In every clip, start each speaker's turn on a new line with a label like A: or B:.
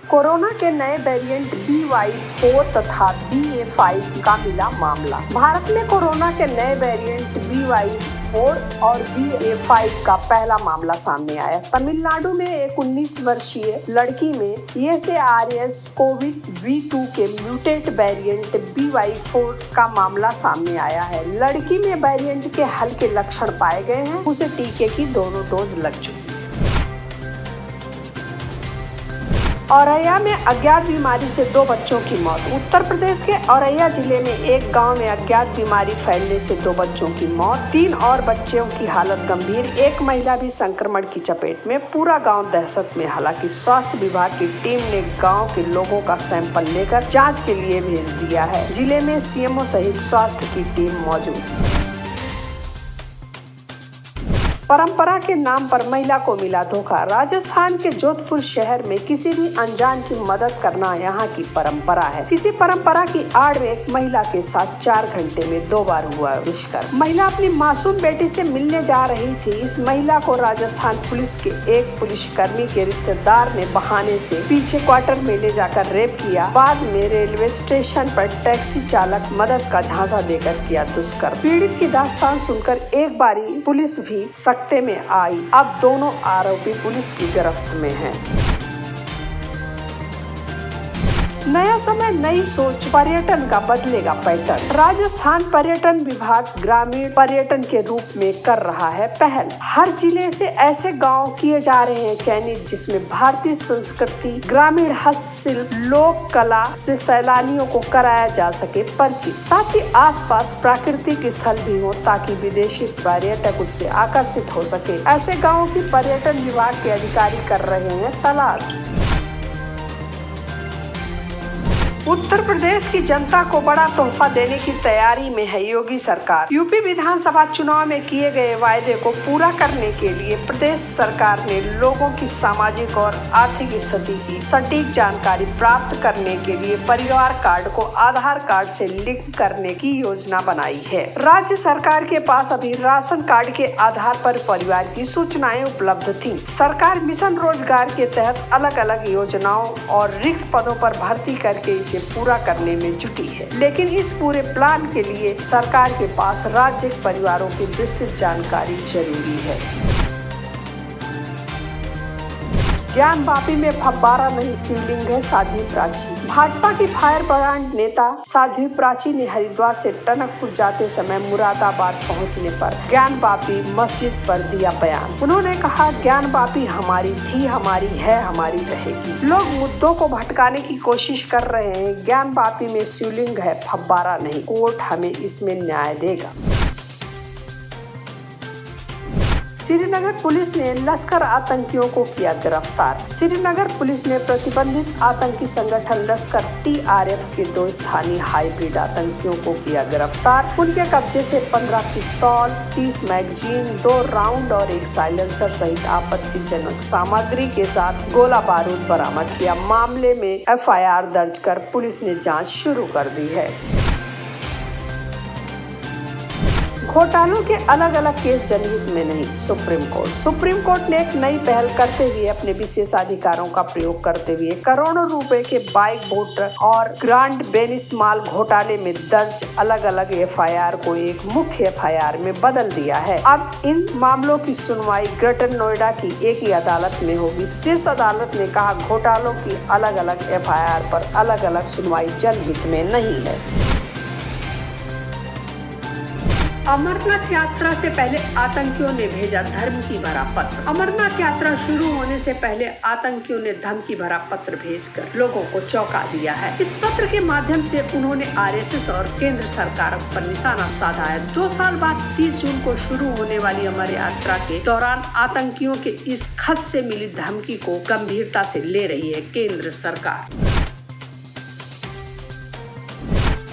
A: Corona के नए variant BY4 तथा BA5 का मिला मामला। भारत में कोरोना के नए वेरिएंट BY4 और BA5 का पहला मामला सामने आया। तमिलनाडु में एक 19 वर्षीय लड़की में SARS-CoV-2 के म्यूटेंट वेरिएंट BY4 का मामला सामने आया है। लड़की में वेरिएंट के हल्के लक्षण पाए गए हैं। उसे टीके की दोनों डोज लग चुकी है। औरैया में अज्ञात बीमारी से 2 बच्चों की मौत। उत्तर प्रदेश के औरैया जिले में एक गांव में अज्ञात बीमारी फैलने से 2 बच्चों की मौत, 3 और बच्चों की हालत गंभीर। एक महिला भी संक्रमण की चपेट में। पूरा गांव दहशत में। हालांकि स्वास्थ्य विभाग की टीम ने गांव के लोगों का सैंपल लेकर जांच के लिए भेज दिया है। जिले में CMO सहित स्वास्थ्य की टीम मौजूद। परंपरा के नाम पर महिला को मिला धोखा। राजस्थान के जोधपुर शहर में किसी भी अनजान की मदद करना यहाँ की परंपरा है। किसी परंपरा की आड़ में एक महिला के साथ 4 घंटे में 2 बार हुआ दुष्कर्म। महिला अपनी मासूम बेटी से मिलने जा रही थी। इस महिला को राजस्थान पुलिस के एक पुलिसकर्मी के रिश्तेदार ने बहाने से पीछे क्वार्टर में ले जाकर रेप किया। बाद में रेलवे स्टेशन पर टैक्सी चालक मदद का झांसा देकर किया दुष्कर्म। पीड़ित की दास्तान सुनकर एक बारी पुलिस भी सख्ते में आई। अब दोनों आरोपी पुलिस की गिरफ्त में हैं। नया समय नई सोच, पर्यटन का बदलेगा पैटर्न। राजस्थान पर्यटन विभाग ग्रामीण पर्यटन के रूप में कर रहा है पहल। हर जिले से ऐसे गांव किए जा रहे हैं चयनित जिसमें भारतीय संस्कृति, ग्रामीण हस्तशिल्प, लोक कला से सैलानियों को कराया जा सके परिचित। साथ ही आसपास प्राकृतिक स्थल भी हो ताकि विदेशी पर्यटक उससे आकर्षित हो सके। ऐसे गाँव की पर्यटन विभाग के अधिकारी कर रहे हैं तलाश। उत्तर प्रदेश की जनता को बड़ा तोहफा देने की तैयारी में है योगी सरकार। यूपी विधानसभा चुनाव में किए गए वायदे को पूरा करने के लिए प्रदेश सरकार ने लोगों की सामाजिक और आर्थिक स्थिति की सटीक जानकारी प्राप्त करने के लिए परिवार कार्ड को आधार कार्ड से लिंक करने की योजना बनाई है। राज्य सरकार के पास अभी राशन कार्ड के आधार पर परिवार की सूचनाएं उपलब्ध थीं। सरकार मिशन रोजगार के तहत अलग अलग योजनाओं और रिक्त पदों पर भर्ती करके इसे पूरा करने में जुटी है। लेकिन इस पूरे प्लान के लिए सरकार के पास राज्य के परिवारों की विस्तृत जानकारी जरूरी है। ज्ञानवापी में फव्वारा नहीं शिवलिंग है साध्वी प्राची। भाजपा की फायर ब्रांड नेता साध्वी प्राची ने हरिद्वार से टनकपुर जाते समय मुरादाबाद पहुंचने पर ज्ञानवापी मस्जिद पर दिया बयान। उन्होंने कहा, ज्ञानवापी हमारी थी, हमारी है, हमारी रहेगी। लोग मुद्दों को भटकाने की कोशिश कर रहे हैं। ज्ञानवापी में शिवलिंग है, फव्वारा नहीं। कोर्ट हमें इसमें न्याय देगा। श्रीनगर पुलिस ने लश्कर आतंकियों को किया गिरफ्तार। श्रीनगर पुलिस ने प्रतिबंधित आतंकी संगठन लश्कर TRF के 2 स्थानीय हाइब्रिड आतंकियों को किया गिरफ्तार। उनके कब्जे से 15 पिस्तौल, 30 मैगजीन, 2 राउंड और 1 साइलेंसर सहित आपत्तिजनक सामग्री के साथ गोला बारूद बरामद किया। मामले में FIR दर्ज कर पुलिस ने जाँच शुरू कर दी है। घोटालों के अलग अलग केस जनहित में नहीं, सुप्रीम कोर्ट ने एक नई पहल करते हुए अपने विशेषाधिकारों का प्रयोग करते हुए करोड़ों रुपए के बाइक वोटर और ग्रांड बेनिसमाल घोटाले में दर्ज अलग अलग FIR को एक मुख्य FIR में बदल दिया है। अब इन मामलों की सुनवाई ग्रेटर नोएडा की एक ही अदालत में होगी। शीर्ष अदालत ने कहा, घोटालों की अलग अलग FIR पर अलग अलग सुनवाई जनहित में नहीं है। अमरनाथ यात्रा से पहले आतंकियों ने भेजा धमकी भरा पत्र। अमरनाथ यात्रा शुरू होने से पहले आतंकियों ने धमकी भरा पत्र भेजकर लोगों को चौंका दिया है। इस पत्र के माध्यम से उन्होंने RSS और केंद्र सरकार पर निशाना साधा है। 2 साल बाद 30 जून को शुरू होने वाली अमर यात्रा के दौरान आतंकियों के इस खत से मिली धमकी को गंभीरता से ले रही है केंद्र सरकार।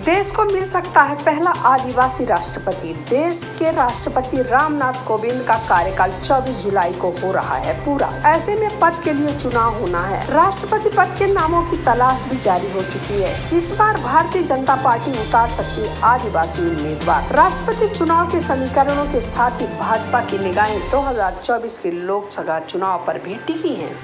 A: देश को मिल सकता है पहला आदिवासी राष्ट्रपति। देश के राष्ट्रपति रामनाथ कोविंद का कार्यकाल 24 जुलाई को हो रहा है पूरा। ऐसे में पद के लिए चुनाव होना है। राष्ट्रपति पद के नामों की तलाश भी जारी हो चुकी है। इस बार भारतीय जनता पार्टी उतार सकती है आदिवासी उम्मीदवार। राष्ट्रपति चुनाव के समीकरणों के साथ ही भाजपा की निगाहें 2024 के लोकसभा चुनाव पर भी टिकी हैं।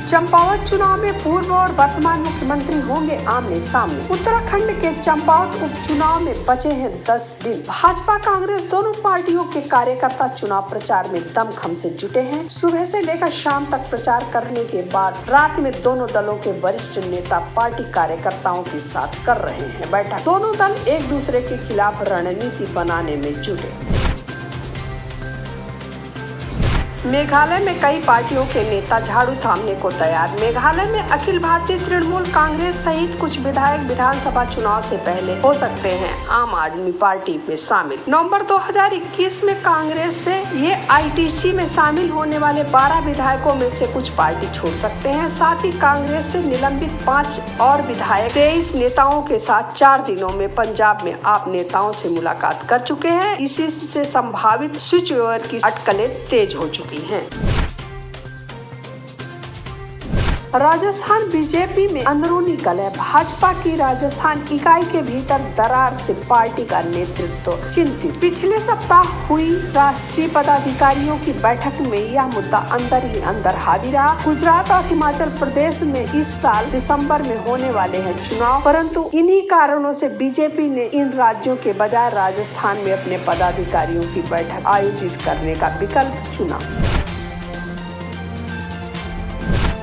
A: चंपावत चुनाव में पूर्व और वर्तमान मुख्यमंत्री होंगे आमने सामने। उत्तराखंड के चंपावत उपचुनाव में बचे हैं 10 दिन। भाजपा कांग्रेस दोनों पार्टियों के कार्यकर्ता चुनाव प्रचार में दमखम से जुटे हैं। सुबह से लेकर शाम तक प्रचार करने के बाद रात में दोनों दलों के वरिष्ठ नेता पार्टी कार्यकर्ताओं के साथ कर रहे हैं बैठक। दोनों दल एक दूसरे के खिलाफ रणनीति बनाने में जुटे। मेघालय में कई पार्टियों के नेता झाड़ू थामने को तैयार। मेघालय में अखिल भारतीय तृणमूल कांग्रेस सहित कुछ विधायक विधानसभा चुनाव से पहले हो सकते हैं आम आदमी पार्टी में शामिल। नवंबर 2021 में कांग्रेस से ये आईटीसी में शामिल होने वाले 12 विधायकों में से कुछ पार्टी छोड़ सकते हैं। साथ ही कांग्रेस से निलंबित 5 और विधायक 23 नेताओं के साथ 4 दिनों में पंजाब में आप नेताओं से मुलाकात कर चुके हैं। इसी से संभावित स्विच ओवर की अटकलें तेज हो चुकी हैं। राजस्थान बीजेपी में अंदरूनी कलह। भाजपा की राजस्थान इकाई के भीतर दरार से पार्टी का नेतृत्व चिंतित। पिछले सप्ताह हुई राष्ट्रीय पदाधिकारियों की बैठक में यह मुद्दा अंदर ही अंदर हावी रहा। गुजरात और हिमाचल प्रदेश में इस साल दिसंबर में होने वाले हैं चुनाव, परंतु इन्हीं कारणों से बीजेपी ने इन राज्यों के बजाय राजस्थान में अपने पदाधिकारियों की बैठक आयोजित करने का विकल्प चुना।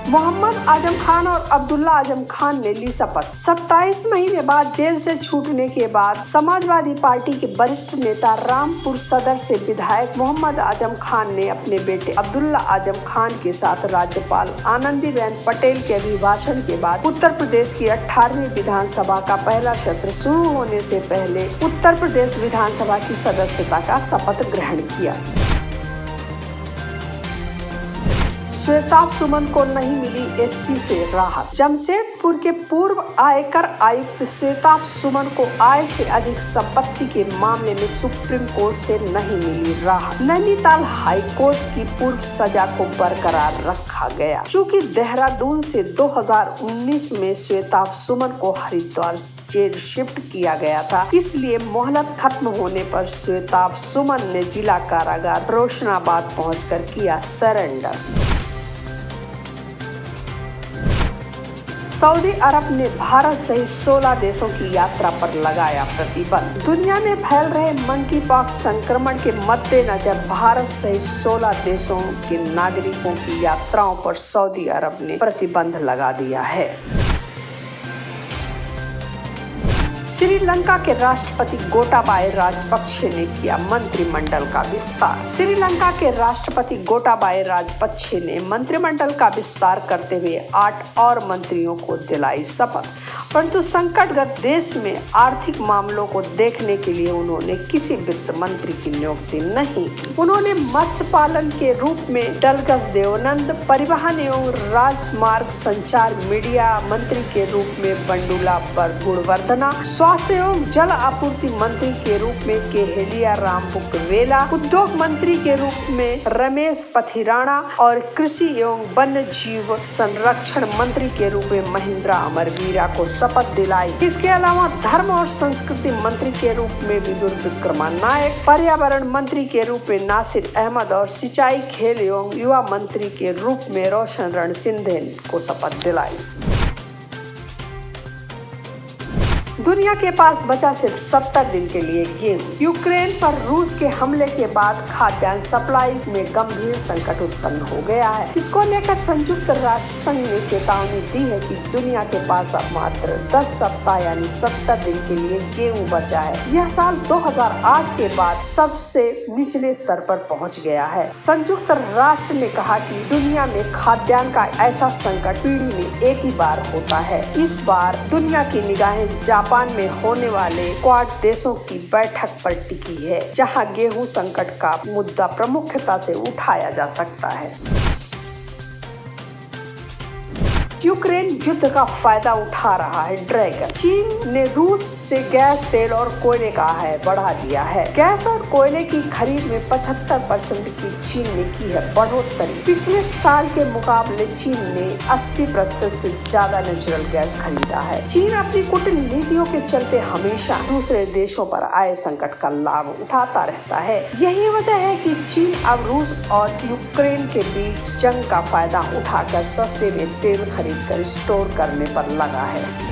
A: मोहम्मद आजम खान और अब्दुल्ला आजम खान ने ली शपथ। 27 महीने बाद जेल से छूटने के बाद समाजवादी पार्टी के वरिष्ठ नेता रामपुर सदर से विधायक मोहम्मद आजम खान ने अपने बेटे अब्दुल्ला आजम खान के साथ राज्यपाल आनंदीबेन पटेल के अभिभाषण के बाद उत्तर प्रदेश की 18वीं विधानसभा का पहला सत्र शुरू होने से पहले उत्तर प्रदेश विधानसभा की सदस्यता का शपथ ग्रहण किया। श्वेताब सुमन को नहीं मिली एससी से राहत। जमशेदपुर के पूर्व आयकर आयुक्त श्वेताब सुमन को आय से अधिक संपत्ति के मामले में सुप्रीम कोर्ट से नहीं मिली राहत। नैनीताल हाई कोर्ट की पूर्व सजा को बरकरार रखा गया। चूँकि देहरादून से 2019 में श्वेताब सुमन को हरिद्वार जेल शिफ्ट किया गया था, इसलिए मोहलत खत्म होने पर श्वेताब सुमन ने जिला कारागार रोशनाबाद पहुंचकर किया सरेंडर। सऊदी अरब ने भारत सहित 16 देशों की यात्रा पर लगाया प्रतिबंध। दुनिया में फैल रहे मंकी पॉक्स संक्रमण के मद्देनजर भारत सहित 16 देशों के नागरिकों की यात्राओं पर सऊदी अरब ने प्रतिबंध लगा दिया है। श्रीलंका के राष्ट्रपति गोटाबाया राजपक्षे ने किया मंत्रिमंडल का विस्तार। श्रीलंका के राष्ट्रपति गोटाबाया राजपक्षे ने मंत्रिमंडल का विस्तार करते हुए 8 और मंत्रियों को दिलाई शपथ, परंतु संकटग्रस्त देश में आर्थिक मामलों को देखने के लिए उन्होंने किसी वित्त मंत्री की नियुक्ति नहीं की। उन्होंने मत्स्य पालन के रूप में डलगस देवानंद, परिवहन एवं राजमार्ग संचार मीडिया मंत्री के रूप में बंडूला गुणवर्धना, स्वास्थ्य एवं जल आपूर्ति मंत्री के रूप में केहेलिया रामपुकवेला, उद्योग मंत्री के रूप में रमेश पथिराणा और कृषि एवं वन्य जीव संरक्षण मंत्री के रूप में महेंद्र अमरवीरा को शपथ दिलाई। इसके अलावा धर्म और संस्कृति मंत्री के रूप में विदुर विक्रमा नायक, पर्यावरण मंत्री के रूप में नासिर अहमद और सिंचाई, खेल एवं युवा मंत्री के रूप में रोशन रणसिंघे को शपथ दिलाई। दुनिया के पास बचा सिर्फ 70 दिन के लिए गेहूं। यूक्रेन पर रूस के हमले के बाद खाद्यान्न सप्लाई में गंभीर संकट उत्पन्न हो गया है। इसको लेकर संयुक्त राष्ट्र संघ ने चेतावनी दी है कि दुनिया के पास अब मात्र 10 सप्ताह यानी 70 दिन के लिए गेहूं बचा है। यह साल 2008 के बाद सबसे निचले स्तर पर पहुंच गया है। संयुक्त राष्ट्र ने कहा कि दुनिया में खाद्यान्न का ऐसा संकट पीढ़ी में एक ही बार होता है। इस बार दुनिया की निगाहें जापान में होने वाले क्वाड देशों की बैठक पर टिकी है, जहां गेहूं संकट का मुद्दा प्रमुखता से उठाया जा सकता है। यूक्रेन युद्ध का फायदा उठा रहा है ड्रैगन। चीन ने रूस से गैस, तेल और कोयले का बढ़ा दिया है। गैस और कोयले की खरीद में 75% की चीन ने की है बढ़ोतरी। पिछले साल के मुकाबले चीन ने 80% से ज्यादा नेचुरल गैस खरीदा है। चीन अपनी कूटनीतियों के चलते हमेशा दूसरे देशों पर आए संकट का लाभ उठाता रहता है। यही वजह है कि चीन अब रूस और यूक्रेन के बीच जंग का फायदा उठाकर सस्ते में तेल खरीदकर स्टोर करने पर लगा है।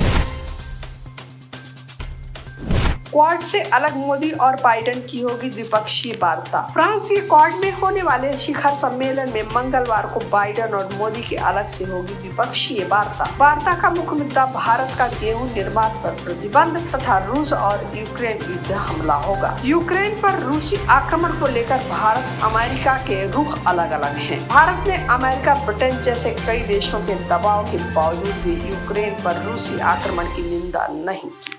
A: क्वाड से अलग मोदी और बाइडेन की होगी द्विपक्षीय वार्ता। फ्रांस के क्वाड में होने वाले शिखर सम्मेलन में मंगलवार को बाइडेन और मोदी के अलग से होगी द्विपक्षीय वार्ता। वार्ता का मुख्य मुद्दा भारत का गेहूं निर्यात पर प्रतिबंध तथा रूस और यूक्रेन युद्ध हमला होगा। यूक्रेन पर रूसी आक्रमण को लेकर भारत अमेरिका के रुख अलग अलग हैं। भारत ने अमेरिका, ब्रिटेन जैसे कई देशों के दबाव के बावजूद भी यूक्रेन पर रूसी आक्रमण की निंदा नहीं की।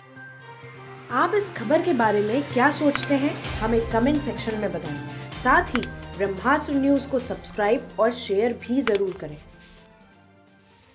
B: आप इस खबर के बारे में क्या सोचते हैं, हमें कमेंट सेक्शन में बताएं। साथ ही ब्रह्मास्त्र न्यूज़ को सब्सक्राइब और शेयर भी जरूर करें।